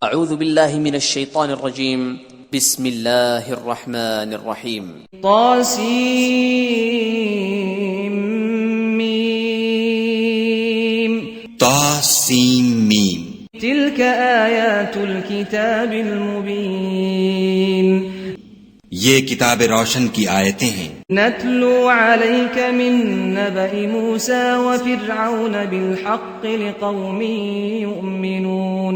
اعوذ باللہ من الشیطان الرجیم بسم اللہ الرحمن الرحیم طاسیم تلك آیات الكتاب المبین یہ کتاب روشن کی آیتیں ہیں. نتلو علیک من نبأ موسیٰ وفرعون بالحق لقوم یؤمنون.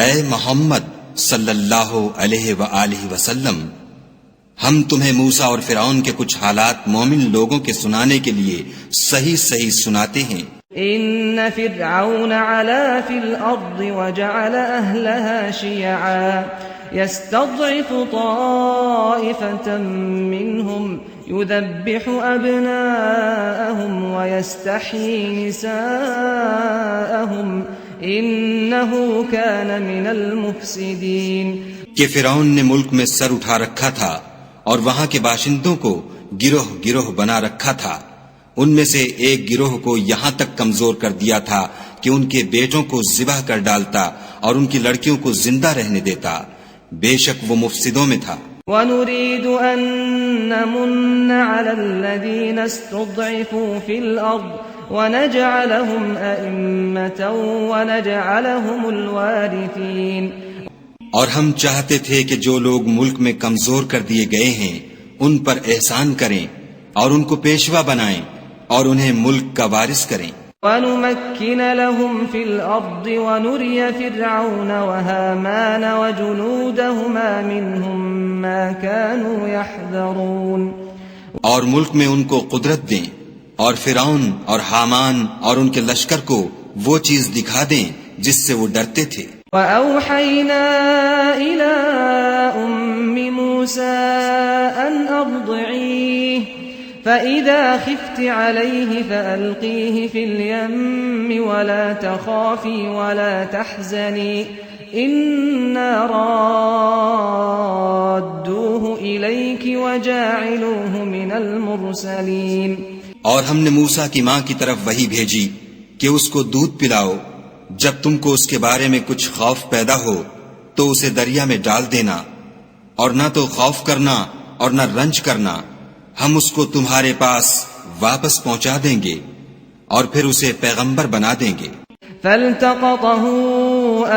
اے محمد صلی اللہ علیہ وآلہ وسلم، ہم تمہیں موسیٰ اور فرعون کے کچھ حالات مومن لوگوں کے سنانے کے لیے صحیح صحیح سناتے ہیں. ان فرعون علا فی الارض وجعل اہلها شیعا يستضعف طائفة منهم يذبح أبناءهم ويستحيي نساءهم إنه كان من المفسدين. کہ فرعون نے ملک میں سر اٹھا رکھا تھا اور وہاں کے باشندوں کو گروہ گروہ بنا رکھا تھا. ان میں سے ایک گروہ کو یہاں تک کمزور کر دیا تھا کہ ان کے بیٹوں کو ذبح کر ڈالتا اور ان کی لڑکیوں کو زندہ رہنے دیتا. بے شک وہ مفسدوں میں تھا. وَنُرِيدُ أَن نَّمُنَّ عَلَى الَّذِينَ اسْتُضْعِفُوا فِي الْأَرْضِ وَنَجْعَلَهُمْ أَئِمَّةً وَنَجْعَلَهُمُ الْوَارِثِينَ. اور ہم چاہتے تھے کہ جو لوگ ملک میں کمزور کر دیے گئے ہیں ان پر احسان کریں اور ان کو پیشوا بنائیں اور انہیں ملک کا وارث کریں. وَنُمَكِّنَ لَهُمْ فِي الْأَرْضِ وَنُرِيَ فِرْعَوْنَ وَهَامَانَ وَجُنُودَهُمَا مِنْهُمْ مَا كَانُوا يَحْذَرُونَ. اور ملک میں ان کو قدرت دیں اور فرعون اور حامان اور ان کے لشکر کو وہ چیز دکھا دیں جس سے وہ ڈرتے تھے. وَأَوْحَيْنَا إِلَىٰ أُمِّ مُوسَىٰ أَنْ أَرْضِعِيهِ فَإِذَا خِفْتِ عَلَيْهِ فَأَلْقِيهِ فِي الْيَمِّ وَلَا تَخَافِي وَلَا تَحْزَنِي إِنَّا رَادُّوهُ إِلَيْكِ وَجَاعِلُوهُ مِنَ الْمُرْسَلِينَ. اور ہم نے موسیٰ کی ماں کی طرف وحی بھیجی کہ اس کو دودھ پلاؤ. جب تم کو اس کے بارے میں کچھ خوف پیدا ہو تو اسے دریا میں ڈال دینا، اور نہ تو خوف کرنا اور نہ رنج کرنا. ہم اس کو تمہارے پاس واپس پہنچا دیں گے اور پھر اسے پیغمبر بنا دیں گے. فَالْتَقَطَهُ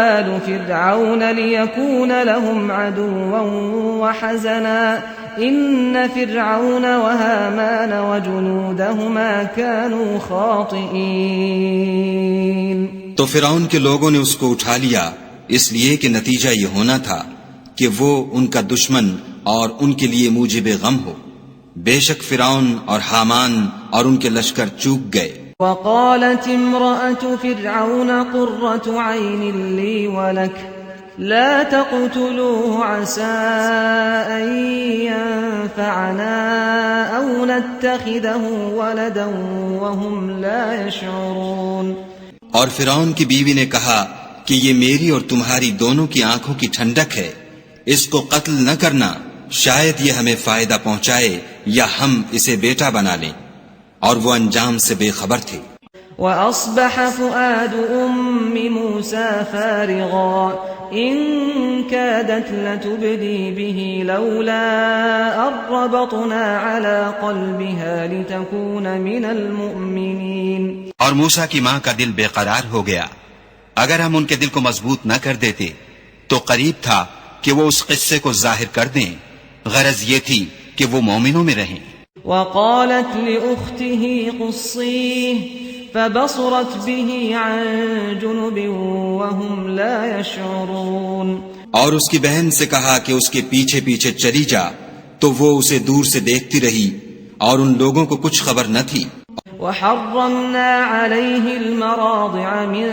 آلُ فِرْعَوْنَ لِيَكُونَ لَهُمْ عَدُوًّا وَحَزَنًا إِنَّ فِرْعَوْنَ وَهَامَانَ وَجُنُودَهُمَا كَانُوا خَاطِئِينَ. تو فرعون کے لوگوں نے اس کو اٹھا لیا اس لیے کہ نتیجہ یہ ہونا تھا کہ وہ ان کا دشمن اور ان کے لیے موجب غم ہو. بے شک فرعون اور حامان اور ان کے لشکر چوک گئے. وقالت امرأة فرعون قرة عين لي ولك لا تقتلوه عسى أن ينفعنا أو نتخذه ولدا وهم لا يشعرون. اور فرعون کی بیوی نے کہا کہ یہ میری اور تمہاری دونوں کی آنکھوں کی ٹھنڈک ہے، اس کو قتل نہ کرنا، شاید یہ ہمیں فائدہ پہنچائے یا ہم اسے بیٹا بنا لیں. اور وہ انجام سے بے خبر تھے. وَأَصْبَحَ فُؤَادُ أُمِّ مُوسَىٰ فَارِغًا إِن كَادَتْ لَتُبْدِي بِهِ لَوْلَا أَن رَّبَطْنَا عَلَىٰ قَلْبِهَا لِتَكُونَ مِنَ الْمُؤْمِنِينَ. اور موسیٰ کی ماں کا دل بے قرار ہو گیا. اگر ہم ان کے دل کو مضبوط نہ کر دیتے تو قریب تھا کہ وہ اس قصے کو ظاہر کر دیں. غرض یہ تھی کہ وہ مومنوں میں رہیں. وقالت لأخته قصيه فبصرت به عن جنب وهم لا يشعرون. اور اس کی بہن سے کہا کہ اس کے پیچھے پیچھے چلی جا، تو وہ اسے دور سے دیکھتی رہی اور ان لوگوں کو کچھ خبر نہ تھی. وحرمنا عليه المراضع من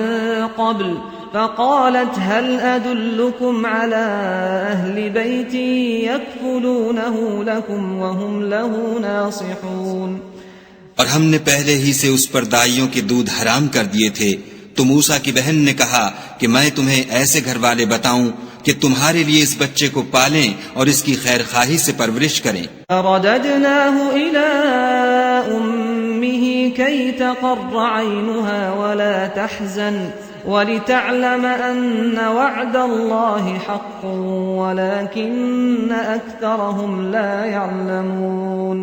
قبل فقالت هل أدلكم على أهل بيت يكفلونه لكم وهم له ناصحون. اور ہم نے پہلے ہی سے اس پر دائیوں کے دودھ حرام کر دیے تھے. تو موسیٰ کی بہن نے کہا کہ میں تمہیں ایسے گھر والے بتاؤں کہ تمہارے لیے اس بچے کو پالیں اور اس کی خیر خواہی سے پرورش کریں. فرددناه إلى أمه كي تقر عينها ولا تحزن وَلِتَعْلَمَ أَنَّ وَعْدَ اللَّهِ حَقٌّ وَلَكِنَّ أَكْثَرَهُمْ لَا يَعْلَمُونَ۔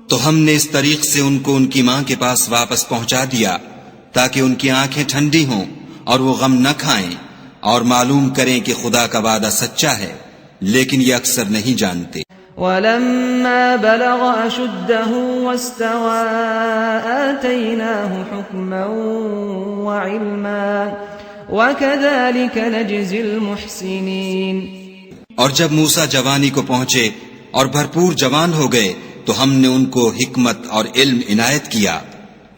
تو ہم نے اس طریق سے ان کو ان کی ماں کے پاس واپس پہنچا دیا تاکہ ان کی آنکھیں ٹھنڈی ہوں اور وہ غم نہ کھائیں اور معلوم کریں کہ خدا کا وعدہ سچا ہے، لیکن یہ اکثر نہیں جانتے۔ وَلَمَّا بَلَغَ أَشُدَّهُ وَاسْتَوَىٰ آتَيْنَاهُ حُكْمًا وَعِلْمًا وَكَذَلِكَ نَجْزِي الْمُحْسِنِينَ۔ اور جب موسیٰ جوانی کو پہنچے اور بھرپور جوان ہو گئے تو ہم نے ان کو حکمت اور علم عنایت کیا،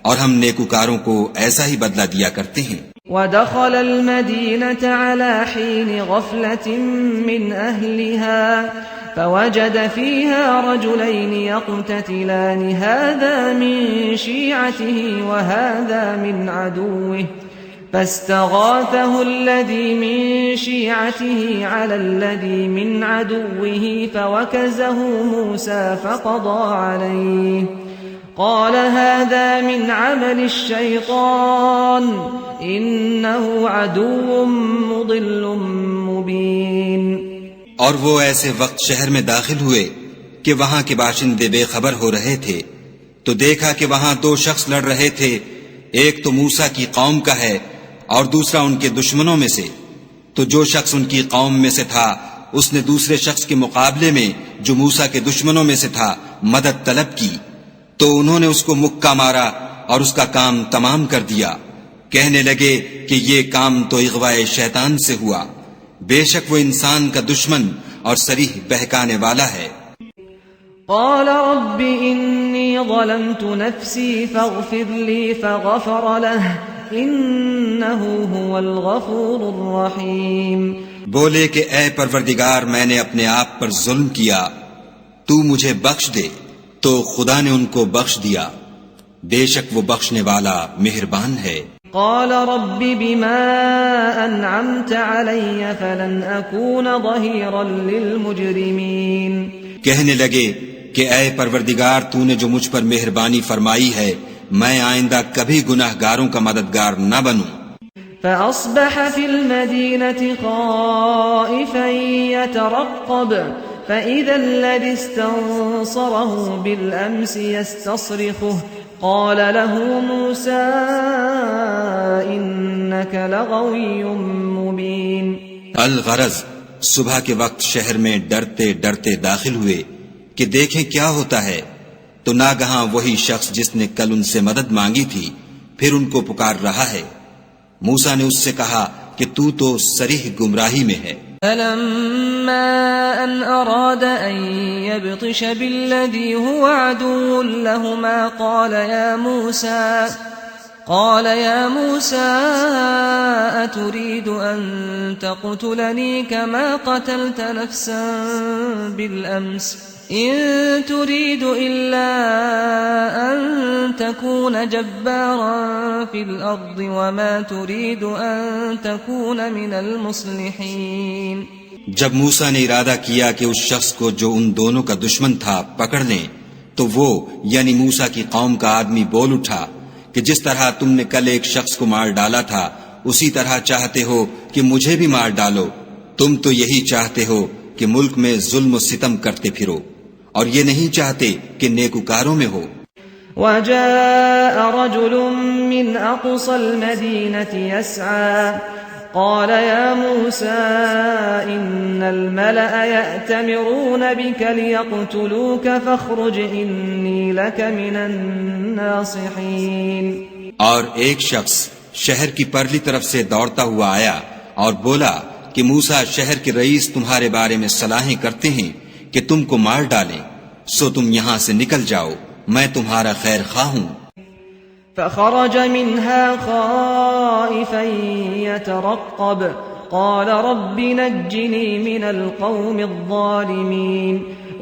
اور ہم نیکوکاروں کو ایسا ہی بدلہ دیا کرتے ہیں۔ وَدَخَلَ الْمَدِينَةَ عَلَىٰ حِينِ غَفْلَةٍ مِّنْ أَهْلِهَا فوجد فيها رجلين يقتتلان هذا من شيعته وهذا من عدوه فاستغاثه الذي من شيعته على الذي من عدوه فوكزه موسى فقضى عليه قال هذا من عمل الشيطان إنه عدو مضل مبين۔ اور وہ ایسے وقت شہر میں داخل ہوئے کہ وہاں کے باشندے بے خبر ہو رہے تھے، تو دیکھا کہ وہاں دو شخص لڑ رہے تھے، ایک تو موسیٰ کی قوم کا ہے اور دوسرا ان کے دشمنوں میں سے۔ تو جو شخص ان کی قوم میں سے تھا اس نے دوسرے شخص کے مقابلے میں جو موسیٰ کے دشمنوں میں سے تھا مدد طلب کی، تو انہوں نے اس کو مکہ مارا اور اس کا کام تمام کر دیا۔ کہنے لگے کہ یہ کام تو اغوائے شیطان سے ہوا، بے شک وہ انسان کا دشمن اور صریح بہکانے والا ہے۔ قال رب انی ظلمت نفسی فاغفر لی فغفر له انه هو الغفور الرحیم۔ بولے کہ اے پروردگار میں نے اپنے آپ پر ظلم کیا، تو مجھے بخش دے، تو خدا نے ان کو بخش دیا، بے شک وہ بخشنے والا مہربان ہے۔ قال رب بما انعمت علی فلن اکون ظہیرا للمجرمین۔ کہنے لگے کہ اے پروردگار تو نے جو مجھ پر مہربانی فرمائی ہے میں آئندہ کبھی گناہ گاروں کا مددگار نہ بنوں۔ فاصبح فی المدینة خائفا یترقب فإذا الذي استنصره بالأمس يستصرخه قال له موسى إنك لغوي مبين۔ الغرض صبح کے وقت شہر میں ڈرتے ڈرتے داخل ہوئے کہ دیکھیں کیا ہوتا ہے، تو ناگہاں وہی شخص جس نے کل ان سے مدد مانگی تھی پھر ان کو پکار رہا ہے۔ موسیٰ نے اس سے کہا کہ تو صریح گمراہی میں ہے۔ فلما أن أراد أن يبطش بالذي هو عدو لهما قال يا موسى أتريد أن تقتلني كما قتلت نفسا بالأمس إن تريد إلا أن تكون جبارا في الأرض وما تريد أن تكون من المصلحين۔ جب موسیٰ نے ارادہ کیا کہ اس شخص کو جو ان دونوں کا دشمن تھا پکڑ لیں، تو وہ یعنی موسیٰ کی قوم کا آدمی بول اٹھا کہ جس طرح تم نے کل ایک شخص کو مار ڈالا تھا اسی طرح چاہتے ہو کہ مجھے بھی مار ڈالو، تم تو یہی چاہتے ہو کہ ملک میں ظلم و ستم کرتے پھرو اور یہ نہیں چاہتے کہ نیکوکاروں میں ہو۔ وجاء رجل من أقصى المدينة يسعى قال يا موسى إن الملأ يأتمرون بك ليقتلوك فاخرج إني لك من الناصحين۔ اور ایک شخص شہر کی پرلی طرف سے دوڑتا ہوا آیا اور بولا کہ موسیٰ شہر کے رئیس تمہارے بارے میں صلاحیں کرتے ہیں کہ تم کو مار ڈالیں، سو تم یہاں سے نکل جاؤ، میں تمہارا خیر خواہ ہوں۔ فخرج منها خائفا يترقب قال رب نجني من القوم الظالمين۔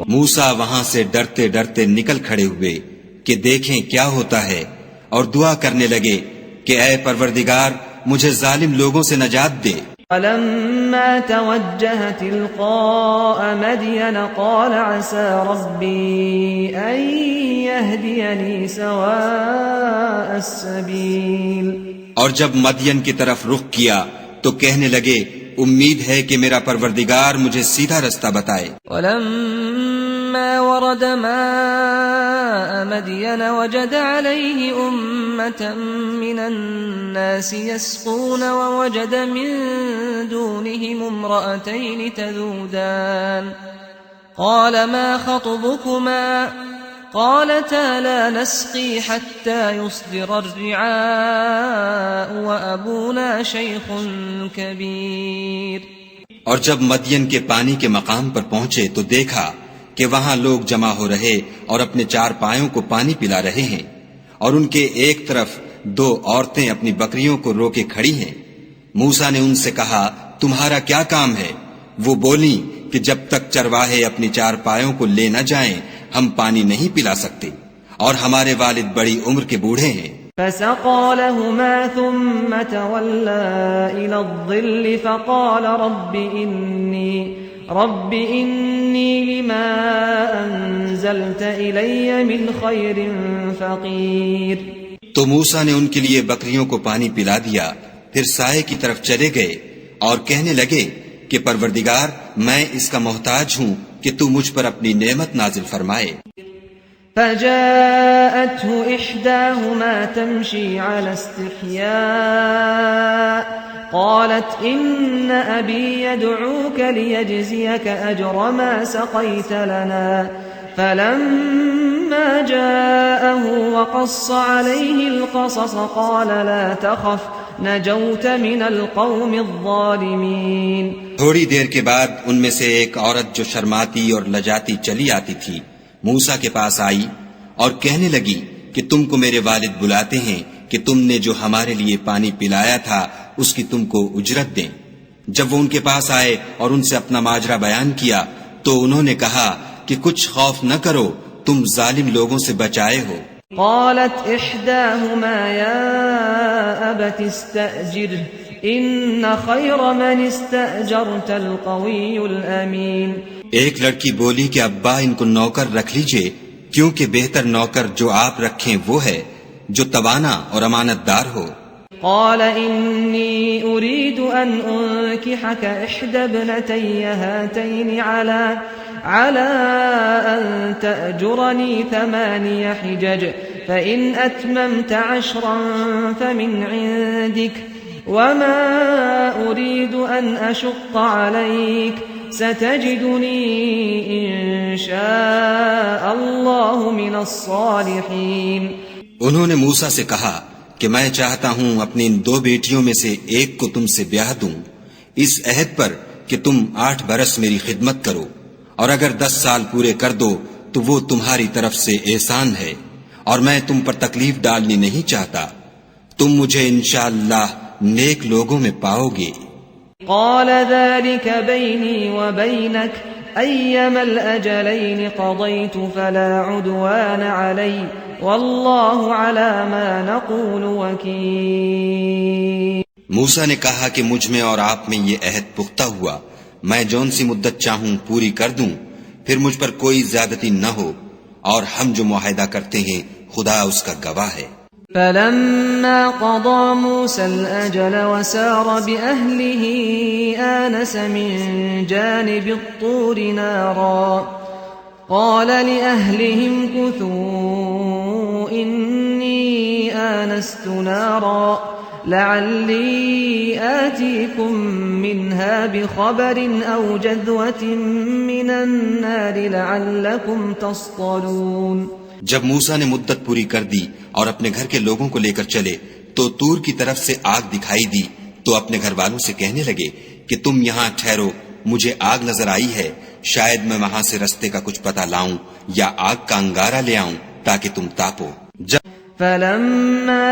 موسیٰ وہاں سے ڈرتے ڈرتے نکل کھڑے ہوئے کہ دیکھیں کیا ہوتا ہے، اور دعا کرنے لگے کہ اے پروردگار مجھے ظالم لوگوں سے نجات دے۔ فلما توجه تلقاء مدين قال عسى ربي أن يهديني سواء السبيل۔ اور جب مدین کی طرف رخ کیا تو کہنے لگے امید ہے کہ میرا پروردگار مجھے سیدھا رستہ بتائے۔ ولما ورد ماء مدين وجد عليه أمة من الناس يسقون ووجد من دونهم امرأتين تذودان قال ما خطبكما قالتا لا نسقي حتى يصدر الرعاء وأبونا شيخ كبير۔ اور جب مدین کے پانی کے مقام پر پہنچے تو دیکھا کہ وہاں لوگ جمع ہو رہے اور اپنے چار پایوں کو پانی پلا رہے ہیں، اور ان کے ایک طرف دو عورتیں اپنی بکریوں کو روکے کھڑی ہیں۔ موسیٰ نے ان سے کہا تمہارا کیا کام ہے؟ وہ بولیں کہ جب تک چرواہے اپنی چار پایوں کو لے نہ جائیں ہم پانی نہیں پلا سکتے، اور ہمارے والد بڑی عمر کے بوڑھے ہیں۔ فسقى لهما ثم تولى إلى الظل فقال رب إني لما أنزلت إلي من خير فقير۔ تو موسیٰ نے ان کے لیے بکریوں کو پانی پلا دیا، پھر سائے کی طرف چلے گئے اور کہنے لگے کہ پروردگار میں اس کا محتاج ہوں کہ تو مجھ پر اپنی نعمت نازل فرمائے۔ فجاءته إحداهما تمشي على استحياء قالت إن أبي يدعوك ليجزيك أجر ما سقيت لنا فلما جاءه وقص عليه القصص قال لا تخف نجوت من القوم الظالمين۔ تھوڑی دیر کے بعد ان میں سے ایک عورت جو شرماتی اور لجاتی چلی آتی تھی موسیٰ کے پاس آئی اور کہنے لگی کہ تم کو میرے والد بلاتے ہیں کہ تم نے جو ہمارے لیے پانی پلایا تھا اس کی تم کو اجرت دیں۔ جب وہ ان کے پاس آئے اور ان سے اپنا ماجرا بیان کیا تو انہوں نے کہا کہ کچھ خوف نہ کرو، تم ظالم لوگوں سے بچائے ہو۔ قالت إحداهما يا أبت استأجره إن خير من استأجرت القوي الأمين۔ ایک لڑکی بولی کہ ابا ان کو نوکر رکھ لیجئے، کیونکہ بہتر نوکر جو آپ رکھیں وہ ہے جو توانا اور امانت دار ہو۔ قال إني أريد أن أنكحك إحدى ابنتي هاتين على أن تأجرني 8 حجج فإن أتممت 10 فمن عندك وما أريد أن أشق عليك ستجدني إن شاء الله من الصالحين۔ انہوں نے موسیٰ سے کہا کہ میں چاہتا ہوں اپنی ان 2 بیٹیوں میں سے ایک کو تم سے بیاہ دوں، اس عہد پر کہ تم 8 برس میری خدمت کرو، اور اگر 10 سال پورے کر دو تو وہ تمہاری طرف سے احسان ہے، اور میں تم پر تکلیف ڈالنی نہیں چاہتا، تم مجھے انشاءاللہ نیک لوگوں میں پاؤ گے۔ قال ذلك بيني وبينك أيما الأجلين قضيت فلا عدوان علي والله على ما نقول وكيل۔ موسیٰ نے کہا کہ مجھ میں اور آپ میں یہ عہد پختہ ہوا، میں جون سی مدت چاہوں پوری کر دوں، پھر مجھ پر کوئی زیادتی نہ ہو، اور ہم جو معاہدہ کرتے ہیں خدا اس کا گواہ ہے۔ فلما قضى موسى الأجل وسار بأهله آنس من جانب الطور نارا قال لأهلهم كثوا إني آنست نارا لعلي آتيكم منها بخبر أو جذوة من النار لعلكم تصطلون۔ جب موسیٰ نے مدت پوری کر دی اور اپنے گھر کے لوگوں کو لے کر چلے تو طور کی طرف سے آگ دکھائی دی، تو اپنے گھر والوں سے کہنے لگے کہ تم یہاں ٹھہرو، مجھے آگ نظر آئی ہے، شاید میں وہاں سے رستے کا کچھ پتہ لاؤں یا آگ کا انگارہ لے آؤں تاکہ تم تاپو۔ فلما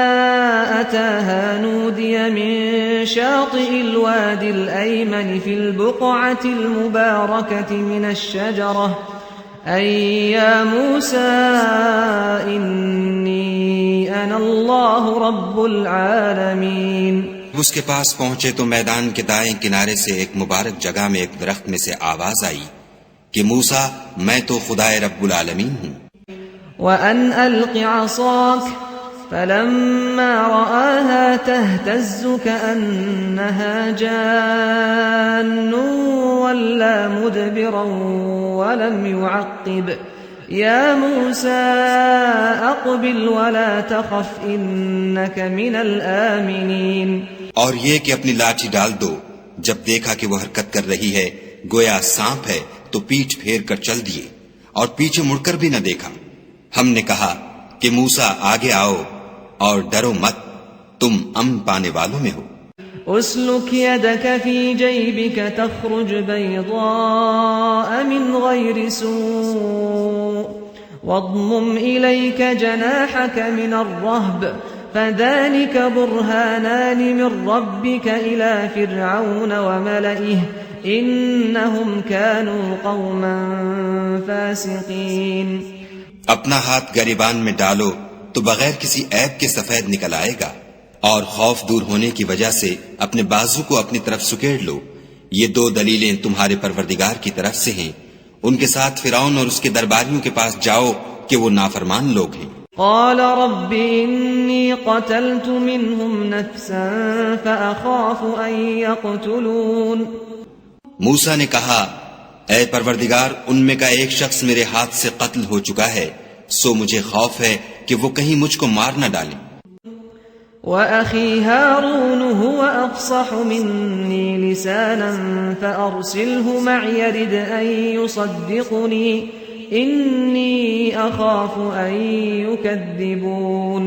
أتاها نودي من شاطئ الوادي الأيمن في البقعة المباركة من الشجرة أي يا موسى إني أنا الله رب العالمين۔ اس کے پاس پہنچے تو میدان کے دائیں کنارے سے ایک مبارک جگہ میں ایک درخت میں سے آواز آئی کہ موسیٰ میں تو خدائے رب العالمین ہوں۔ وأن ألق عصاك فلما رآها تهتز كأنها جان ولا مدبرا ولم يعقب يا موسى أقبل ولا تخف إنك من الآمنين. اور یہ کہ اپنی لاٹھی ڈال دو. جب دیکھا کہ وہ حرکت کر رہی ہے گویا سانپ ہے تو پیٹھ پھیر کر چل دیے اور پیچھے مڑ کر بھی نہ دیکھا. ہم نے کہا کہ موسیٰ آگے آؤ اور ڈرو مت، تم امن پانے والوں میں ہو. اسلك يدك في جيبك تخرج بيضاء من غير سوء واضمم إليك جناحك من الرهب فذلك برهانان من ربك إلى فرعون وملئه إنهم كانوا قوما فاسقين. اپنا ہاتھ گریبان میں ڈالو تو بغیر کسی عیب کے سفید نکل آئے گا، اور خوف دور ہونے کی وجہ سے اپنے بازو کو اپنی طرف سکیڑ لو. یہ دو دلیلیں تمہارے پروردگار کی طرف سے ہیں. ان کے ساتھ فرعون اور اس کے درباریوں کے پاس جاؤ کہ وہ نافرمان لوگ ہیں. قال رب إني قتلت منهم نفسا فأخاف أن يقتلون. موسیٰ نے کہا اے پروردگار ان میں کا ایک شخص میرے ہاتھ سے قتل ہو چکا ہے، سو مجھے خوف ہے کہ وہ کہیں مجھ کو مار نہ ڈالیں. وأخي هارون هو أفصح مني لسانا فأرسله معي يرد أن يصدقني إني أخاف أن يكذبون.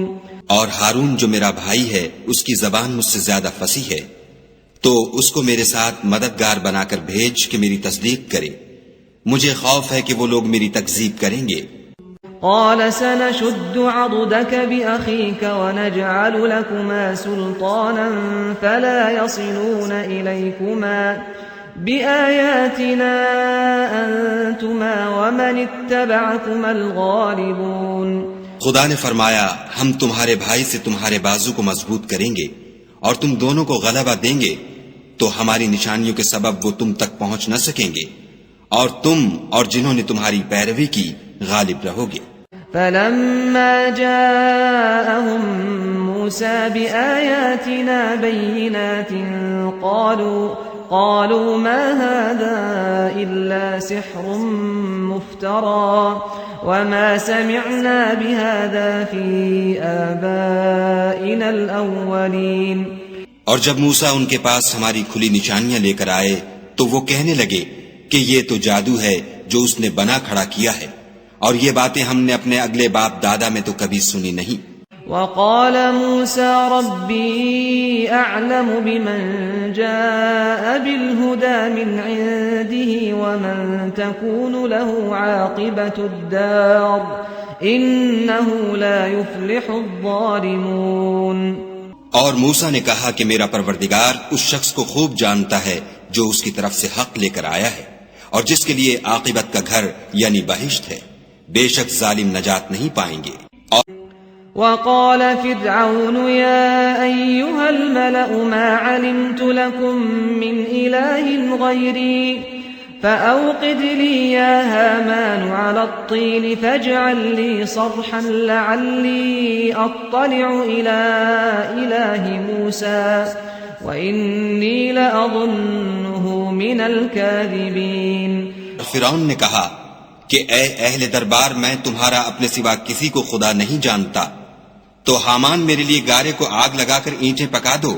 اور ہارون جو میرا بھائی ہے اس کی زبان مجھ سے زیادہ فصیح ہے، تو اس کو میرے ساتھ مددگار بنا کر بھیج کہ میری تصدیق کرے. مجھے خوف ہے کہ وہ لوگ میری تکذیب کریں گے. قال سنشد عضدك بأخيك ونجعل لكما سلطانا فلا يصلون إليكما بآياتنا أنتما ومن اتبعكما الغالبون. خدا نے فرمایا ہم تمہارے بھائی سے تمہارے بازو کو مضبوط کریں گے اور تم دونوں کو غلبہ دیں گے، تو ہماری نشانیوں کے سبب وہ تم تک پہنچ نہ سکیں گے، اور تم اور جنہوں نے تمہاری پیروی کی غالب رہو گے. فلما جاءهم موسى بآياتنا بينات قالوا ما هذا إلا سحر مفترى وما سمعنا بهذا في آبائنا الأولين. اور جب موسیٰ ان کے پاس ہماری کھلی نشانیاں لے کر آئے تو وہ کہنے لگے کہ یہ تو جادو ہے جو اس نے بنا کھڑا کیا ہے، اور یہ باتیں ہم نے اپنے اگلے باپ دادا میں تو کبھی سنی نہیں. وقال موسى ربي أعلم بمن جاء بالهدى من عنده ومن تكون له عاقبة الدار إنه لا يفلح الظالمون. اور موسیٰ نے کہا کہ میرا پروردگار اس شخص کو خوب جانتا ہے جو اس کی طرف سے حق لے کر آیا ہے، اور جس کے لیے عاقبت کا گھر یعنی بہشت ہے. بے شک ظالم نجات نہیں پائیں گے. وقال فرعون يا أيها الملأ ما علمت لكم من إله غيري فأوقد لي يا هامان على الطين فاجعل لي صرحا لعلي أطلع إلى إله موسى وإني لأظنه من الكاذبين. فرعون نے کہا کہ اے اہل دربار میں تمہارا اپنے سوا کسی کو خدا نہیں جانتا، تو حامان میرے لیے گارے کو آگ لگا کر اینٹیں پکا دو،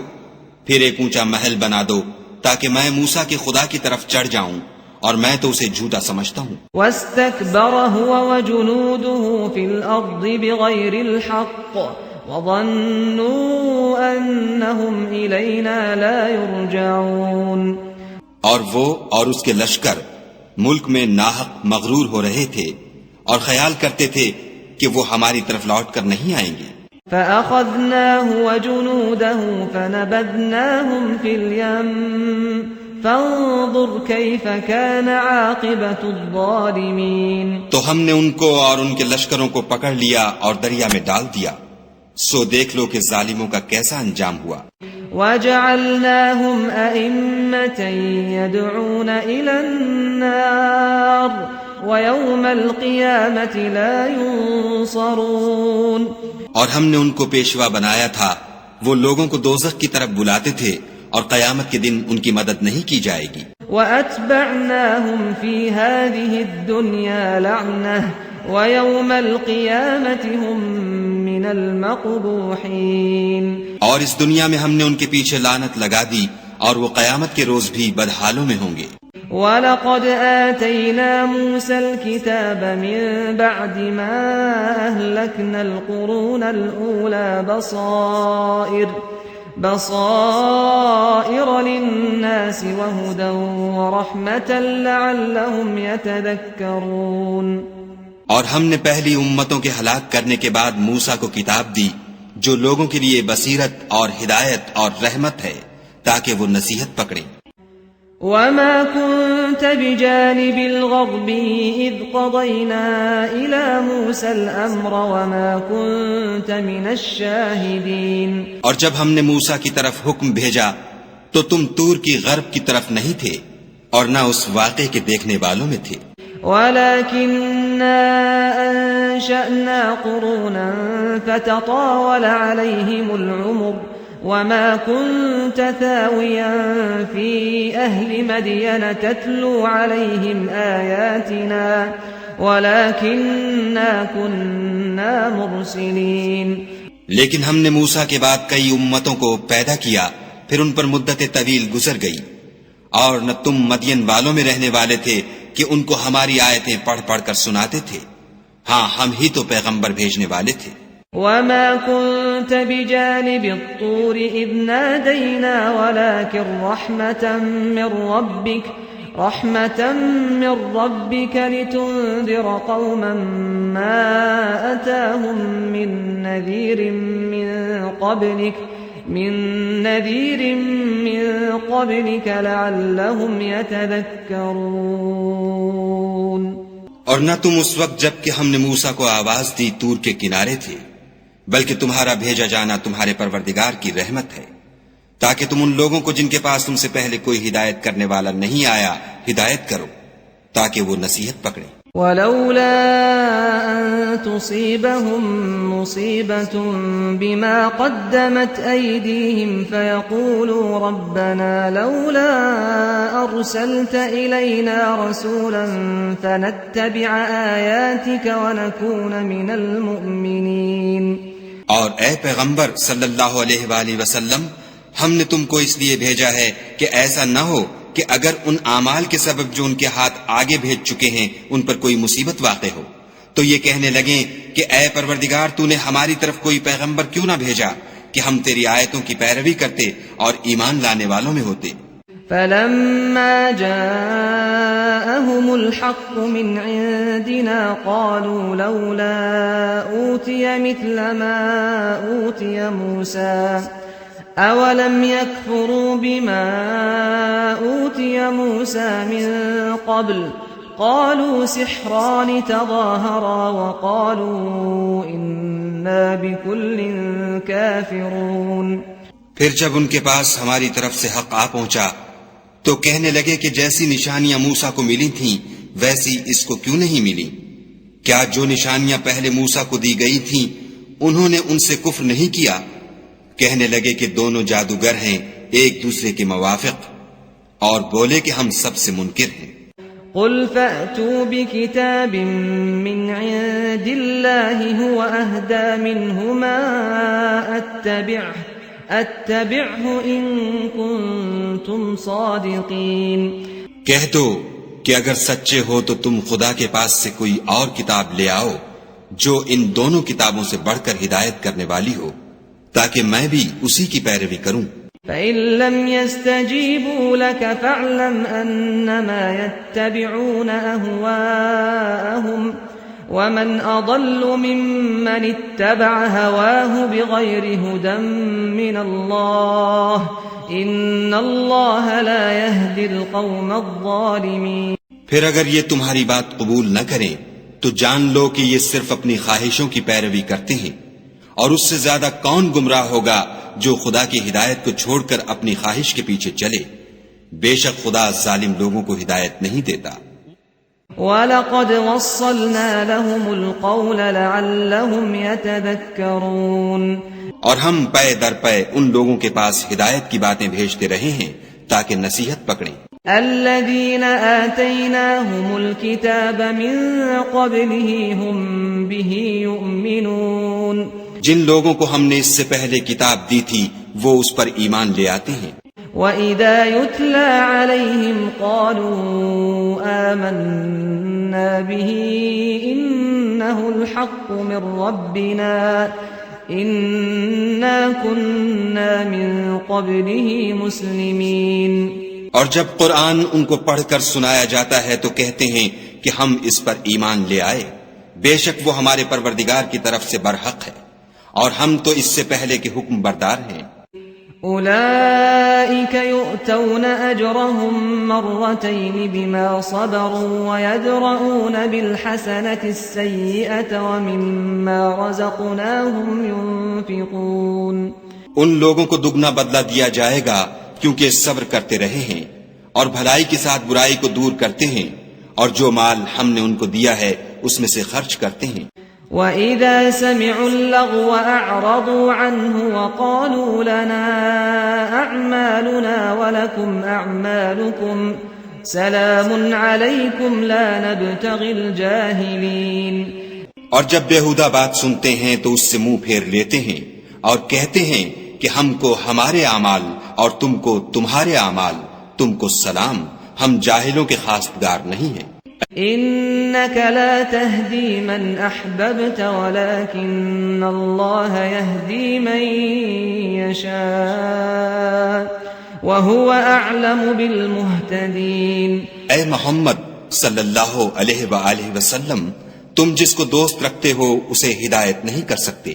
پھر ایک اونچا محل بنا دو تاکہ میں موسیٰ کے خدا کی طرف چڑھ جاؤں، اور میں تو اسے جھوٹا سمجھتا ہوں. واستكبر هو وجنوده في الأرض بغير الحق وظنوا أنهم إلينا لا يرجعون. اور وہ اور اس کے لشکر ملک میں ناحق مغرور ہو رہے تھے اور خیال کرتے تھے کہ وہ ہماری طرف لوٹ کر نہیں آئیں گے. فأخذناه وجنوده فنبذناهم في اليم فانظر كيف كان عاقبة الظالمين. تو ہم نے ان کو اور ان کے لشکروں کو پکڑ لیا اور دریا میں ڈال دیا، سو دیکھ لو کہ ظالموں کا کیسا انجام ہوا. وجعلناهم أئمة يدعون إلى النار ويوم القيامة لا ينصرون. اور ہم نے ان کو پیشوا بنایا تھا، وہ لوگوں کو دوزخ کی طرف بلاتے تھے اور قیامت کے دن ان کی مدد نہیں کی جائے گی. وَأَتْبَعْنَاهُمْ فِي هَذِهِ الدُّنْيَا لَعْنَةً وَيَوْمَ الْقِيَامَةِ هُمْ مِنَ الْمَقْبُوحِينَ. اور اس دنیا میں ہم نے ان کے پیچھے لعنت لگا دی اور وہ قیامت کے روز بھی بدحالوں میں ہوں گے. وَلَقَدْ آتَيْنَا مُوسَى الْكِتَابَ مِنْ بَعْدِ مَا أَهْلَكْنَا الْقُرُونَ الْأُولَى بصائر للناس وهدى ورحمة لعلهم يتذكرون. اور ہم نے پہلی امتوں کے ہلاک کرنے کے بعد موسیٰ کو کتاب دی جو لوگوں کے لیے بصیرت اور ہدایت اور رحمت ہے تاکہ وہ نصیحت پکڑیں. وما كنت بجانب الغربي إذ قضينا إلى موسى الأمر وما كنت من الشاهدين. اور جب ہم نے موسیٰ کی طرف حکم بھیجا تو تم طور کی غرب کی طرف نہیں تھے اور نہ اس واقعے کے دیکھنے والوں میں تھے. ولكننا أنشأنا قرونا فتطاول عليهم العمر وما كنت ثاويا في أهل مدين تتلو عليهم آياتنا ولكننا كنا مرسلين. لیکن ہم نے موسیٰ کے بعد کئی امتوں کو پیدا کیا، پھر ان پر مدت طویل گزر گئی، اور نہ تم مدین والوں میں رہنے والے تھے کہ ان کو ہماری آیتیں پڑھ پڑھ کر سناتے تھے. ہاں ہم ہی تو پیغمبر بھیجنے والے تھے. وما كنت بجانب الطور إذ نادينا ولكن رحمة من ربك لتنذر قوما ما أتاهم من نذير من قبلك لعلهم يتذكرون. اور نہ تم اس وقت جب کہ ہم نے موسیٰ کو آواز دی طور کے کنارے تھے، بلکہ تمہارا بھیجا جانا تمہارے پروردگار کی رحمت ہے تاکہ تم ان لوگوں کو جن کے پاس تم سے پہلے کوئی ہدایت کرنے والا نہیں آیا ہدایت کرو تاکہ وہ نصیحت پکڑیں. ولولا أن تصيبهم مصيبة بما قدمت أيديهم فيقولوا ربنا لولا أرسلت إلينا رسولا فنتبع آياتك ونكون من المؤمنين. اور اے پیغمبر صلی اللہ علیہ وآلہ وسلم، ہم نے تم کو اس لیے بھیجا ہے کہ ایسا نہ ہو کہ اگر ان اعمال کے سبب جو ان کے ہاتھ آگے بھیج چکے ہیں ان پر کوئی مصیبت واقع ہو تو یہ کہنے لگیں کہ اے پروردگار تو نے ہماری طرف کوئی پیغمبر کیوں نہ بھیجا کہ ہم تیری آیتوں کی پیروی کرتے اور ایمان لانے والوں میں ہوتے. فلما جاءهم الحق من عندنا قالوا لولا أوتي مثل ما أوتي موسى أولم يكفروا بما أوتي موسى من قبل قالوا سحران تظاهرا وقالوا إنا بكل كافرون. پھر جب ان کے پاس ہماری طرف سے حق آ پہنچا تو کہنے لگے کہ جیسی نشانیاں موسیٰ کو ملی تھیں ویسی اس کو کیوں نہیں ملی؟ کیا جو نشانیاں پہلے موسیٰ کو دی گئی تھیں انہوں نے ان سے کفر نہیں کیا؟ کہنے لگے کہ دونوں جادوگر ہیں ایک دوسرے کے موافق، اور بولے کہ ہم سب سے منکر ہیں. قل فأتوا بكتاب من عند الله هو أهدى منهما أتبعه إن كنتم صادقين. کہہ دو کہ اگر سچے ہو تو تم خدا کے پاس سے کوئی اور کتاب لے آؤ جو ان دونوں کتابوں سے بڑھ کر ہدایت کرنے والی ہو تاکہ میں بھی اسی کی پیروی کروں. فَإِن لَّمْ يَسْتَجِيبُوا لَكَ فَاعْلَمْ أَنَّمَا يَتَّبِعُونَ أَهْوَاءَهُمْ وَمَنْ أَضَلُّ مِمَّنِ اتَّبَعَ هَوَاهُ بِغَيْرِ هُدًى مِّنَ اللَّهِ إِنَّ اللَّهَ لَا يَهْدِي الْقَوْمَ الظَّالِمِينَ. پھر اگر یہ تمہاری بات قبول نہ کریں تو جان لو کہ یہ صرف اپنی خواہشوں کی پیروی کرتے ہیں، اور اس سے زیادہ کون گمراہ ہوگا جو خدا کی ہدایت کو چھوڑ کر اپنی خواہش کے پیچھے چلے. بے شک خدا ظالم لوگوں کو ہدایت نہیں دیتا. وَلَقَدْ وَصَّلْنَا لَهُمُ الْقَوْلَ لَعَلَّهُمْ يَتَذَكَّرُونَ اور ہم پے در پے ان لوگوں کے پاس ہدایت کی باتیں بھیجتے رہے ہیں تاکہ نصیحت پکڑیں۔ الذين آتيناهم الكتاب من قبله هم به يؤمنون، جن لوگوں کو ہم نے اس سے پہلے کتاب دی تھی وہ اس پر ایمان لے آتے ہیں۔ وَإِذَا يُتْلَى عَلَيْهِمْ قَالُوا آمَنَّا بِهِ إِنَّهُ الْحَقُّ مِنْ رَبِّنَا إِنَّا كُنَّا مِنْ قَبْلِهِ مُسْلِمِينَ۔ اور جب قرآن ان کو پڑھ کر سنایا جاتا ہے تو کہتے ہیں کہ ہم اس پر ایمان لے آئے، بے شک وہ ہمارے پروردگار کی طرف سے برحق ہے اور ہم تو اس سے پہلے کے حکم بردار ہیں۔ أولئك يؤتون أجرهم مرتين بما صبروا ويدرؤون بالحسنة السيئة ومما رزقناهم ينفقون۔ ان لوگوں کو دگنا بدلہ دیا جائے گا کیونکہ صبر کرتے رہے ہیں اور بھلائی کے ساتھ برائی کو دور کرتے ہیں اور جو مال ہم نے ان کو دیا ہے اس میں سے خرچ کرتے ہیں۔ وَإِذَا سَمِعُوا اللَّغْوَ أَعْرَضُوا عَنْهُ وَقَالُوا لَنَا أَعْمَالُنَا وَلَكُمْ أَعْمَالُكُمْ سَلَامٌ عَلَيْكُمْ لَا نَبْتَغِي الْجَاهِلِينَ۔ اور جب بیہودہ بات سنتے ہیں تو اس سے منہ پھیر لیتے ہیں اور کہتے ہیں کہ ہم کو ہمارے اعمال اور تم کو تمہارے اعمال، تم کو سلام، ہم جاہلوں کے خواستگار نہیں ہیں۔ إنك لا تهدي من أحببت ولكن الله يهدي من يشاء وهو أعلم بالمهتدين۔ اے محمد صلی اللہ علیہ وآلہ وسلم، تم جس کو دوست رکھتے ہو اسے ہدایت نہیں کر سکتے،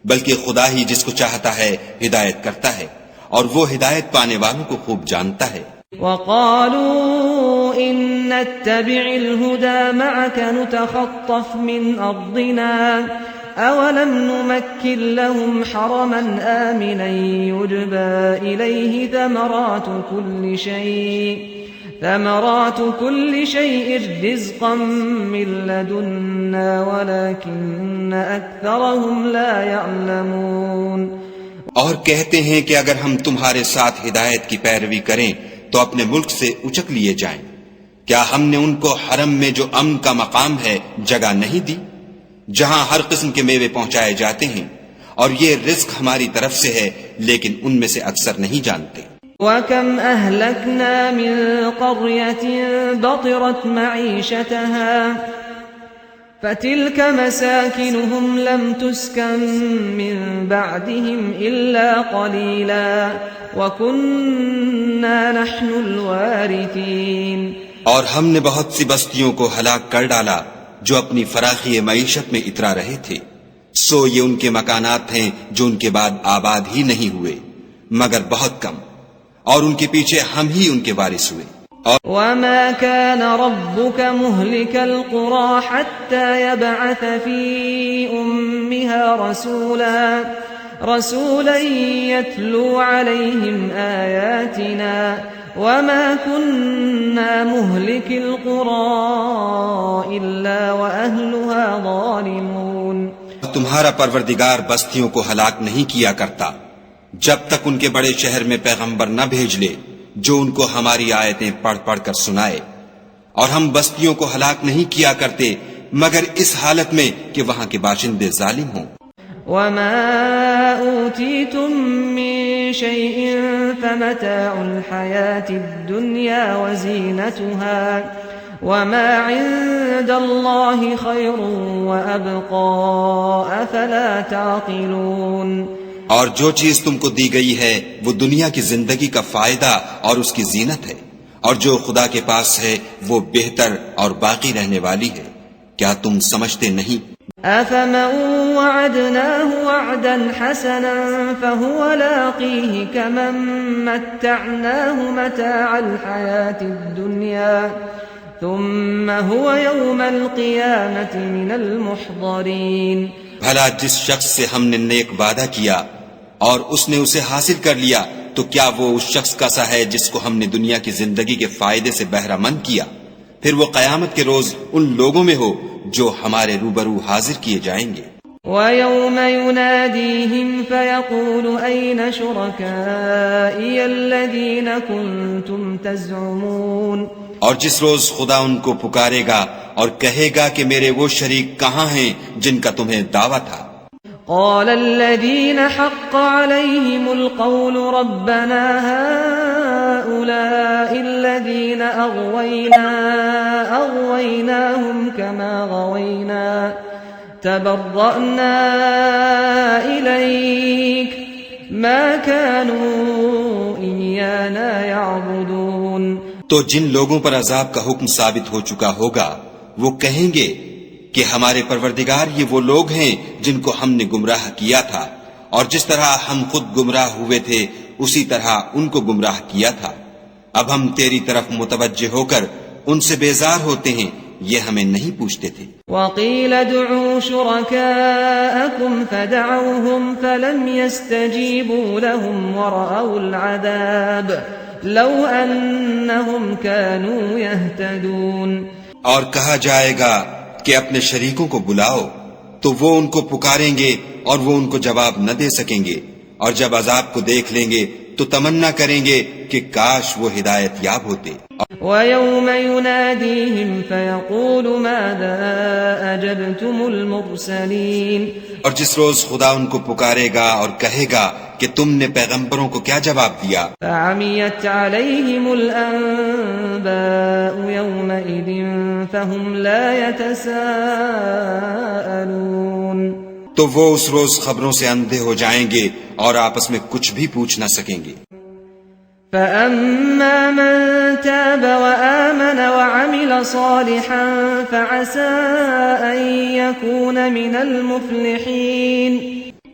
بلکہ خدا ہی جس کو چاہتا ہے ہدایت کرتا ہے اور وہ ہدایت پانے والوں کو خوب جانتا ہے۔ وقالوا إن نتبع الهدى معك نتخطف من أرضنا أولم نمكن لهم حرما آمنا يجبى إليه ثمرات كل شيء رزقا من لدنا ولكن أكثرهم لا يعلمون۔ اور کہتے ہیں کہ اگر ہم تمہارے ساتھ ہدایت کی پیروی کریں تو اپنے ملک سے اچک لیے جائیں، کیا ہم نے ان کو حرم میں جو امن کا مقام ہے جگہ نہیں دی، جہاں ہر قسم کے میوے پہنچائے جاتے ہیں، اور یہ رزق ہماری طرف سے ہے لیکن ان میں سے اکثر نہیں جانتے۔ وَكَمْ أَهْلَكْنَا مِنْ قَرْيَةٍ بَطِرَتْ مَعِيشَتَهَا فَتِلْكَ مَسَاكِنُهُمْ لَمْ تُسْكَنْ مِنْ بَعْدِهِمْ إِلَّا قَلِيلًا وَكُنَّا نَحْنُ الْوَارِثِينَ۔ اور ہم نے بہت سی بستیوں کو ہلاک کر ڈالا جو اپنی فراخی معیشت میں اترا رہے تھے، سو یہ ان کے مکانات ہیں جو ان کے بعد آباد ہی نہیں ہوئے مگر بہت کم، اور ان کے پیچھے ہم ہی ان کے وارث ہوئے۔ وَمَا كَانَ رَبُّكَ مُهْلِكَ الْقُرَى حَتَّى يَبْعَثَ فِي أُمِّهَا رَسُولًا يَتْلُو عَلَيْهِمْ آيَاتِنَا وَمَا كُنَّا مُهْلِكِ الْقُرَى إِلَّا وَأَهْلُهَا ظَالِمُونَ۔ تمہارا پروردگار بستیوں کو ہلاک نہیں کیا کرتا جب تک ان کے بڑے شہر میں پیغمبر نہ بھیج لے جو ان کو ہماری آیتیں پڑھ پڑھ کر سنائے، اور ہم بستیوں کو ہلاک نہیں کیا کرتے مگر اس حالت میں کہ وہاں کے باشندے ظالم ہوں۔ وَمَا أُوتِيتُم مِّن شَيْءٍ فَمَتَاعُ الْحَيَاةِ الدُّنْيَا وَزِينَتُهَا وَمَا عِندَ اللَّهِ خَيْرٌ وَأَبْقَىٰ أَفَلَا تَعْقِلُونَ۔ اور جو چیز تم کو دی گئی ہے وہ دنیا کی زندگی کا فائدہ اور اس کی زینت ہے، اور جو خدا کے پاس ہے وہ بہتر اور باقی رہنے والی ہے، کیا تم سمجھتے نہیں؟ أَفَمَن وَعَدْنَاهُ وَعْدًا حَسَنًا فَهُوَ لَاقِيهِ كَمَن مَّتَّعْنَاهُ مَتَاعَ الْحَيَاةِ الدُّنْيَا ثُمَّ هُوَ يَوْمَ الْقِيَامَةِ مِنَ الْمُحْضَرِينَ۔ بھلا جس شخص سے ہم نے نیک وعدہ کیا اور اس نے اسے حاصل کر لیا تو کیا وہ اس شخص کا سا ہے جس کو ہم نے دنیا کی زندگی کے فائدے سے بہرہ مند کیا، پھر وہ قیامت کے روز ان لوگوں میں ہو جو ہمارے روبرو حاضر کیے جائیں گے۔ وَيَوْمَ يُنَادِيهِمْ فَيَقُولُ أَيْنَ شُرَكَائِيَ الَّذِينَ كُنتُمْ تَزْعُمُونَ، اور جس روز خدا ان کو پکارے گا اور کہے گا کہ میرے وہ شریک کہاں ہیں جن کا تمہیں دعویٰ تھا۔ قال الذين حق عليهم القول ربنا هؤلاء الذين أغويناهم كما غوينا تبرأنا إليك ما كانوا إيانا يعبدون۔ تو جن لوگوں پر عذاب کا حکم ثابت ہو چکا ہوگا وہ کہیں گے کہ ہمارے پروردگار یہ وہ لوگ ہیں جن کو ہم نے گمراہ کیا تھا، اور جس طرح ہم خود گمراہ ہوئے تھے اسی طرح ان کو گمراہ کیا تھا۔ اب ہم تیری طرف متوجہ ہو کر ان سے بیزار ہوتے ہیں، یہ ہمیں نہیں پوچھتے تھے۔ وَقِيلَ ادْعُوا شُرَكَاءَكُمْ فَدَعَوْهُمْ فَلَمْ يَسْتَجِيبُوا لَهُمْ وَرَأَوُا الْعَذَابَ لَوْ أَنَّهُمْ كَانُوا يَهْتَدُونَ۔ اور کہا جائے گا کہ اپنے شریکوں کو بلاؤ، تو وہ ان کو پکاریں گے اور وہ ان کو جواب نہ دے سکیں گے، اور جب عذاب کو دیکھ لیں گے تو تمنا کریں گے کہ کاش وہ ہدایت یاب ہوتے۔ وَيَوْمَ يُنَادِيهِمْ فَيَقُولُ مَاذَا أَجَبْتُمُ الْمُرْسَلِينَ، اور جس روز خدا ان کو پکارے گا اور کہے گا کہ تم نے پیغمبروں کو کیا جواب دیا۔ فَعَمِيَتْ عَلَيْهِمُ الْأَنبَاءُ يَوْمَئِذٍ فَهُمْ لَا يَتَسَاءَلُونَ، تو وہ اس روز خبروں سے اندھے ہو جائیں گے اور آپس میں کچھ بھی پوچھ نہ سکیں گے۔ فَأَمَّا مَن تَابَ وَآمَنَ وَعَمِلَ صَالِحًا فَعَسَىٰ أَن يَكُونَ مِنَ الْمُفْلِحِينَ،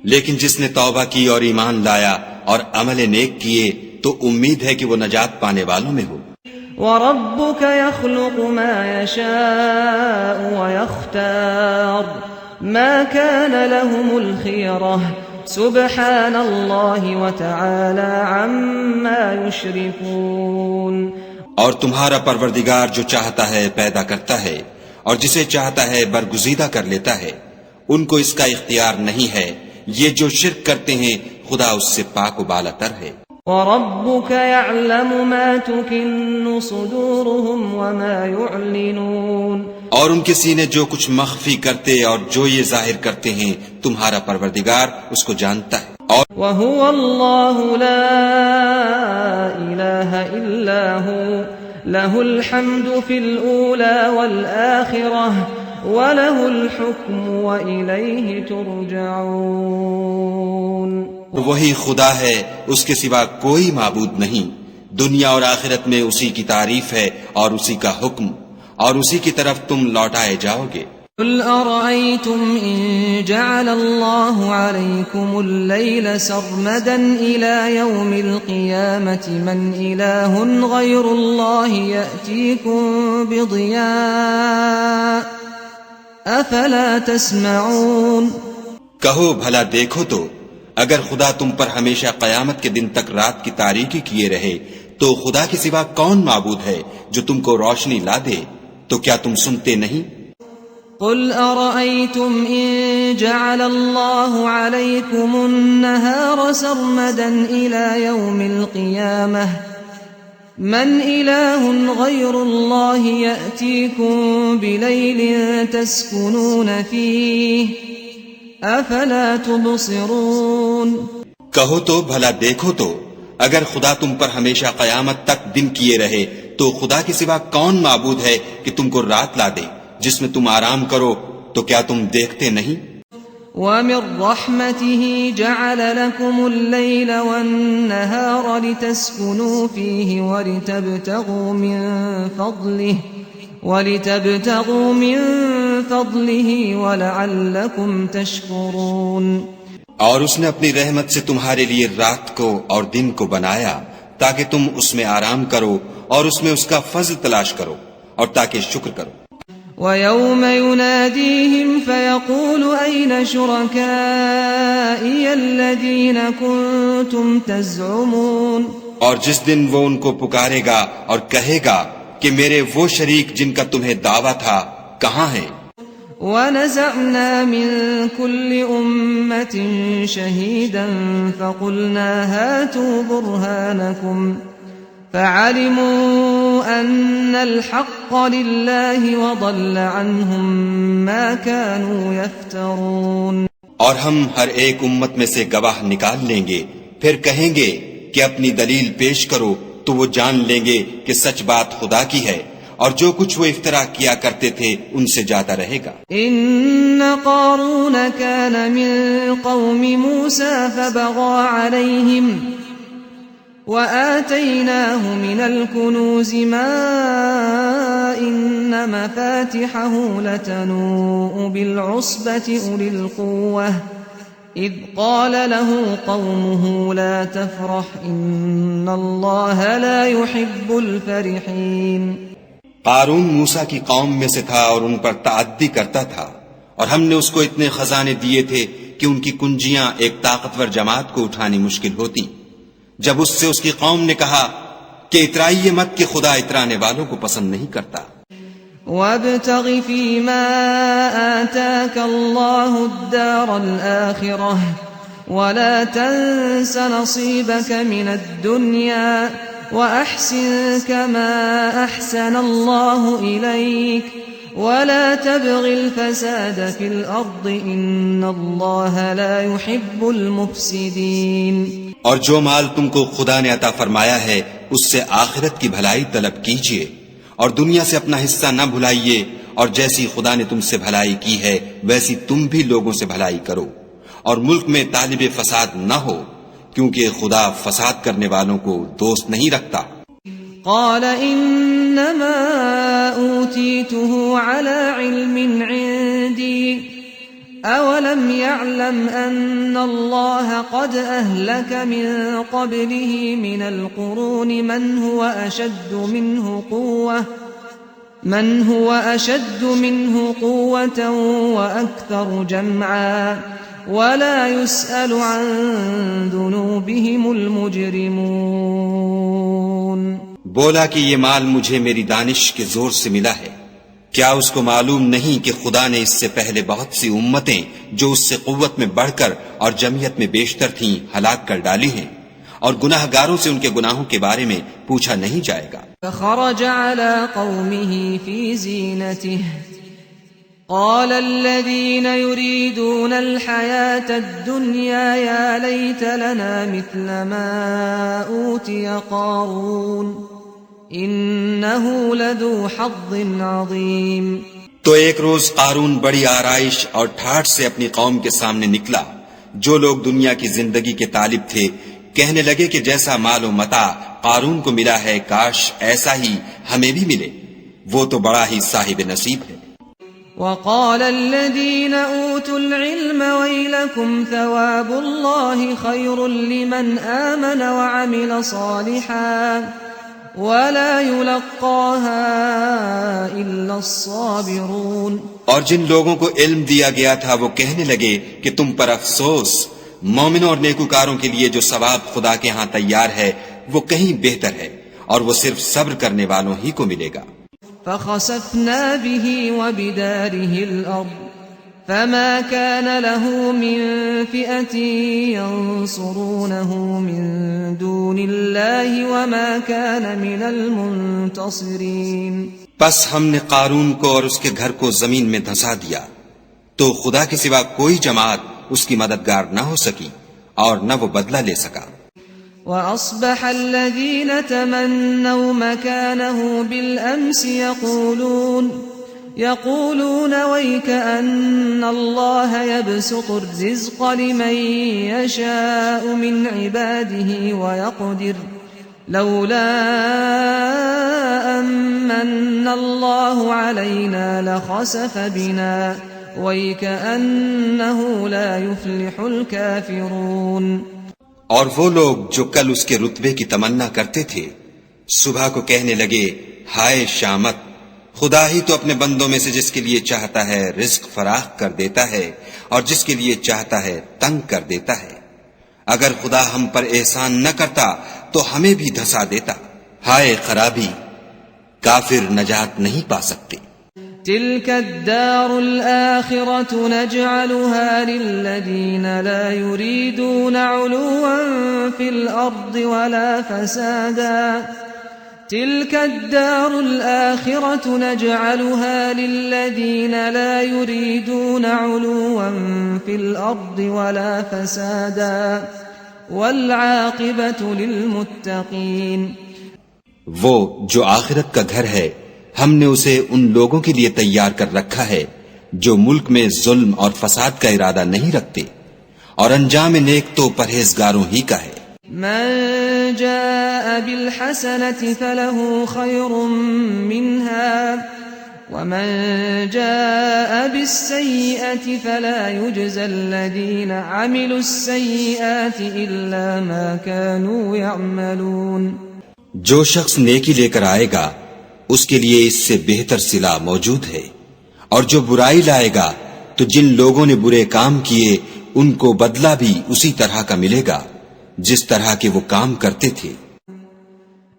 لیکن جس نے توبہ کی اور ایمان لایا اور عمل نیک کیے تو امید ہے کہ وہ نجات پانے والوں میں ہو۔ وَرَبُّكَ يَخْلُقُ مَا يَشَاءُ وَيَخْتَارُ مَا كَانَ لَهُمُ الْخِيَرَةُ سُبْحَانَ اللَّهِ وَتَعَالَى عَمَّا يُشْرِكُونَ۔ اور تمہارا پروردگار جو چاہتا ہے پیدا کرتا ہے اور جسے چاہتا ہے برگزیدہ کر لیتا ہے، ان کو اس کا اختیار نہیں ہے، یہ جو شرک کرتے ہیں خدا اس سے پاک و بالا تر ہے۔ وَرَبُّكَ يَعْلَمُ مَا تُكِنُّ صُدُورُهُمْ وَمَا يُعْلِنُونَ، اور ان کے سینے جو کچھ مخفی کرتے اور جو یہ ظاہر کرتے ہیں تمہارا پروردگار اس کو جانتا ہے۔ اور وَهُوَ اللَّهُ لَا إِلَٰهَ إِلَّا هُوَ لَهُ الْحَمْدُ فِي الْأُولَى وَالْآخِرَةِ وَلَهُ الْحُكْمُ وَإِلَيْهِ تُرْجَعُونَ۔ وہی خدا ہے، اس کے سوا کوئی معبود نہیں، دنیا اور آخرت میں اسی کی تعریف ہے اور اسی کا حکم، اور اسی کی طرف تم لوٹائے جاؤ گے۔ قُلْ أَرَأَيْتُمْ إِن جَعَلَ اللَّهُ عَلَيْكُمُ اللَّيْلَ سَرْمَدًا إِلَى يَوْمِ الْقِيَامَةِ مَنْ إِلَٰهٌ غَيْرُ اللَّهِ يَأْتِيكُمْ بِضِيَاءٍ أَفَلَا تَسْمَعُونَ۔ کہو بھلا دیکھو تو اگر خدا تم پر ہمیشہ قیامت کے دن تک رات کی تاریکی کیے رہے تو خدا کے سوا کون معبود ہے جو تم کو روشنی لا دے، تو کیا تم سنتے نہیں؟ قُلْ أَرَأَيْتُمْ إِن جَعَلَ اللَّهُ عَلَيْكُمُ النَّهَارَ سَرْمَدًا إِلَى يَوْمِ الْقِيَامَةِ مَنْ إِلَٰهٌ غَيْرُ اللَّهِ يَأْتِيكُمْ بِلَيْلٍ تَسْكُنُونَ فِيهِ أَفَلَا تُبْصِرُونَ۔ کہو تو بھلا دیکھو تو اگر خدا تم پر ہمیشہ قیامت تک دن کیے رہے تو خدا کے سوا کون معبود ہے کہ تم کو رات لا دے جس میں تم آرام کرو، تو کیا تم دیکھتے نہیں؟ وَمِن رَّحْمَتِهِ جَعَلَ لَكُمُ اللَّيْلَ وَالنَّهَارَ لِتَسْكُنُوا فِيهِ وَلِتَبْتَغُوا مِن فَضْلِهِ وَلَعَلَّكُمْ تَشْكُرُونَ۔ اور اس نے اپنی رحمت سے تمہارے لیے رات کو اور دن کو بنایا تاکہ تم اس میں آرام کرو اور اس میں اس کا فضل تلاش کرو اور تاکہ شکر کرو۔ وَيَوْمَ يُنَادِيهِمْ فَيَقُولُ أَيْنَ شُرَكَائِيَ الَّذِينَ كُنتُمْ تَزْعُمُونَ، اور جس دن وہ ان کو پکارے گا اور کہے گا کہ میرے وہ شریک جن کا تمہیں دعویٰ تھا کہاں ہیں؟ وَنَزَعْنَا مِن كُلِّ أُمَّةٍ شَهِيدًا فَقُلْنَا هَاتُوا بُرْهَانَكُمْ فَعَلِمُوا أَنَّ الْحَقَّ لِلَّهِ وَضَلَّ عَنْهُمْ مَا كَانُوا يَفْتَرُونَ۔ اور ہم ہر ایک امت میں سے گواہ نکال لیں گے، پھر کہیں گے کہ اپنی دلیل پیش کرو، تو وہ جان لیں گے کہ سچ بات خدا کی ہے، اور جو کچھ وہ افترا کیا کرتے تھے ان سے جاتا رہے گا۔ ان قارون كان من قوم موسى فبغى عليهم وآتيناه من الكنوز ما إن مفاتحه لتنوء بالعصبة أولي القوة إذ قال له قومه لا تفرح إن الله لا يحب الفرحين۔ قارون موسیٰ کی قوم میں سے تھا اور ان پر تعدی کرتا تھا، اور ہم نے اس کو اتنے خزانے دیے تھے کہ ان کی کنجیاں ایک طاقتور جماعت کو اٹھانی مشکل ہوتی۔ جب اس سے اس کی قوم نے کہا کہ اترائیے مت کہ خدا اترانے والوں کو پسند نہیں کرتا۔ وَابْتَغِ فِي مَا آتَاكَ اللَّهُ الدَّارَ الْآخِرَةَ وَلَا تَنْسَ نَصِيبَكَ مِنَ الدُّنْيَا وَأَحْسِنْ كَمَا أَحْسَنَ اللَّهُ إِلَيْكَ وَلَا تَبْغِ الْفَسَادَ فِي الْأَرْضِ إِنَّ اللَّهَ لَا يُحِبُّ الْمُفْسِدِينَ۔ اور جو مال تم کو خدا نے عطا فرمایا ہے اس سے آخرت کی بھلائی طلب کیجیے، اور دنیا سے اپنا حصہ نہ بھلائیے، اور جیسی خدا نے تم سے بھلائی کی ہے ویسی تم بھی لوگوں سے بھلائی کرو، اور ملک میں طالب فساد نہ ہو، کیونکہ خدا فساد کرنے والوں کو دوست نہیں رکھتا۔ قال انما اوتیته على علم عندي اولم يعلم ان الله قد اهلك من قبله من القرون من هو اشد منه قوة واكثر جمعا ولا يسأل عن ذنوبهم المجرمون۔ بولا کہ یہ مال مجھے میری دانش کے زور سے ملا ہے، کیا اس کو معلوم نہیں کہ خدا نے اس سے پہلے بہت سی امتیں جو اس سے قوت میں بڑھ کر اور جمعیت میں بیشتر تھیں ہلاک کر ڈالی ہیں، اور گناہ گاروں سے ان کے گناہوں کے بارے میں پوچھا نہیں جائے گا۔ فخرج على قومه في زينته قال الذين يريدون الحياة الدنيا يا ليت لنا مثل ما أوتي قارون إنه لذو حظ عظيم۔ تو ایک روز قارون بڑی آرائش اور ٹھاٹھ سے اپنی قوم کے سامنے نکلا۔ جو لوگ دنیا کی زندگی کے طالب تھے کہنے لگے کہ جیسا مال و متاع قارون کو ملا ہے کاش ایسا ہی ہمیں بھی ملے، وہ تو بڑا ہی صاحب نصیب ہے۔ وقال الذين أوتوا العلم ويلكم ثواب الله خير لمن آمن وعمل صالحا ولا يلقاها إلا الصابرون۔ اور جن لوگوں کو علم دیا گیا تھا وہ کہنے لگے کہ تم پر افسوس، مومنوں اور نیکوکاروں کے لیے جو ثواب خدا کے ہاں تیار ہے وہ کہیں بہتر ہے، اور وہ صرف صبر کرنے والوں ہی کو ملے گا۔ فخسفنا به وبداره الأرض فما كان له من فئة ينصرونه من دون الله وما كان من المنتصرين۔ پس ہم نے قارون کو اور اس کے گھر کو زمین میں دھسا دیا، تو خدا کے سوا کوئی جماعت اس کی مددگار نہ ہو سکی اور نہ وہ بدلہ لے سکا۔ وأصبح الذين تمنوا مكانه بالأمس يقولون ويك أن الله يبسط الرزق لمن يشاء من عباده ويقدر لولا أمن الله علينا لخسف بنا ويك أنه لا يفلح الكافرون۔ اور وہ لوگ جو کل اس کے رتبے کی تمنا کرتے تھے صبح کو کہنے لگے ہائے شامت، خدا ہی تو اپنے بندوں میں سے جس کے لیے چاہتا ہے رزق فراخ کر دیتا ہے اور جس کے لیے چاہتا ہے تنگ کر دیتا ہے۔ اگر خدا ہم پر احسان نہ کرتا تو ہمیں بھی دھسا دیتا۔ ہائے خرابی، کافر نجات نہیں پا سکتے۔ تلك الدار الآخرة نجعلها للذين لا يريدون علوا في الأرض ولا فسادا تلك الدار الآخرة نجعلها للذين لا يريدون علوا في الأرض ولا فسادا والعاقبة للمتقين۔ وہ جو آخرت کا گھر ہے ہم نے اسے ان لوگوں کے لیے تیار کر رکھا ہے جو ملک میں ظلم اور فساد کا ارادہ نہیں رکھتے، اور انجام نیک تو پرہیزگاروں ہی کا ہے۔ من جاء بالحسنة فله خير منها ومن جاء بالسيئة فلا يجزى الذين عملوا السيئات إلا ما كانوا يعملون۔ جو شخص نیکی لے کر آئے گا اس کے لیے اس سے بہتر صلہ موجود ہے، اور جو برائی لائے گا تو جن لوگوں نے برے کام کیے ان کو بدلہ بھی اسی طرح کا ملے گا جس طرح کے وہ کام کرتے تھے۔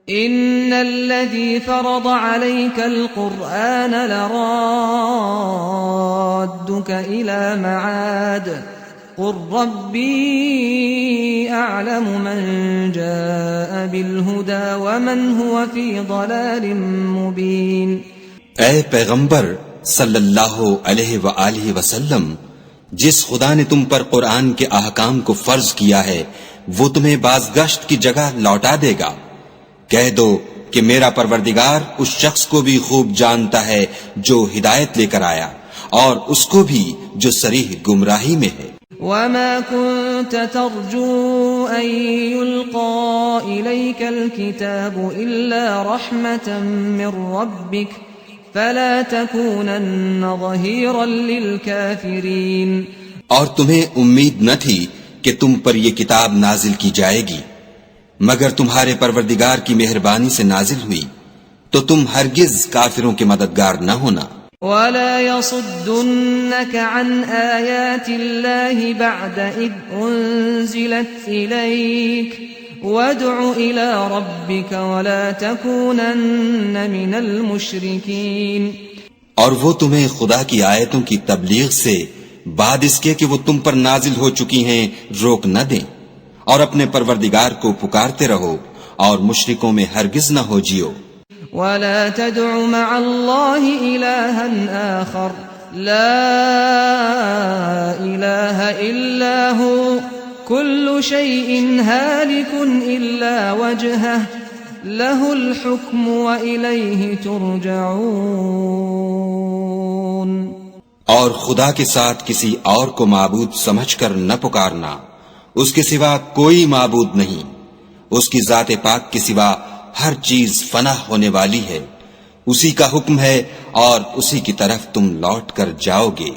ان الذي فرض عليك القرآن لرادك الى معاد قل ربي اعلم من جاء بالهدى ومن هو في ضلال مبين۔ اے پیغمبر صلی اللہ علیہ وآلہ وسلم، جس خدا نے تم پر قرآن کے احکام کو فرض کیا ہے وہ تمہیں بازگشت کی جگہ لوٹا دے گا۔ کہہ دو کہ میرا پروردگار اس شخص کو بھی خوب جانتا ہے جو ہدایت لے کر آیا، اور اس کو بھی جو صریح گمراہی میں ہے۔ وما كنت ترجو أن يلقى إليك الكتاب إلا رحمة من ربك فلا تكونن ظهيرا للكافرين۔ اور تمہیں امید نہ تھی کہ تم پر یہ کتاب نازل کی جائے گی مگر تمہارے پروردگار کی مہربانی سے نازل ہوئی، تو تم ہرگز کافروں کے مددگار نہ ہونا۔ ولا يصدنك عن آيات الله بعد إذ أنزلت إليك وادع إلى ربك ولا تكونن من المشركين۔ اور وہ تمہیں خدا کی آیتوں کی تبلیغ سے بعد اس کے کہ وہ تم پر نازل ہو چکی ہیں روک نہ دیں، اور اپنے پروردگار کو پکارتے رہو اور مشرکوں میں ہرگز نہ ہو جیو۔ ولا تدع مع الله إلها آخر لا إله إلا هو كل شيء هالك إلا وجهه له الحكم وإليه ترجعون۔ اور خدا کے ساتھ کسی اور کو معبود سمجھ کر نہ پکارنا، اس کے سوا کوئی معبود نہیں، اس کی ذات پاک کے سوا ہر چیز فنا ہونے والی ہے، اسی کا حکم ہے اور اسی کی طرف تم لوٹ کر جاؤ گے۔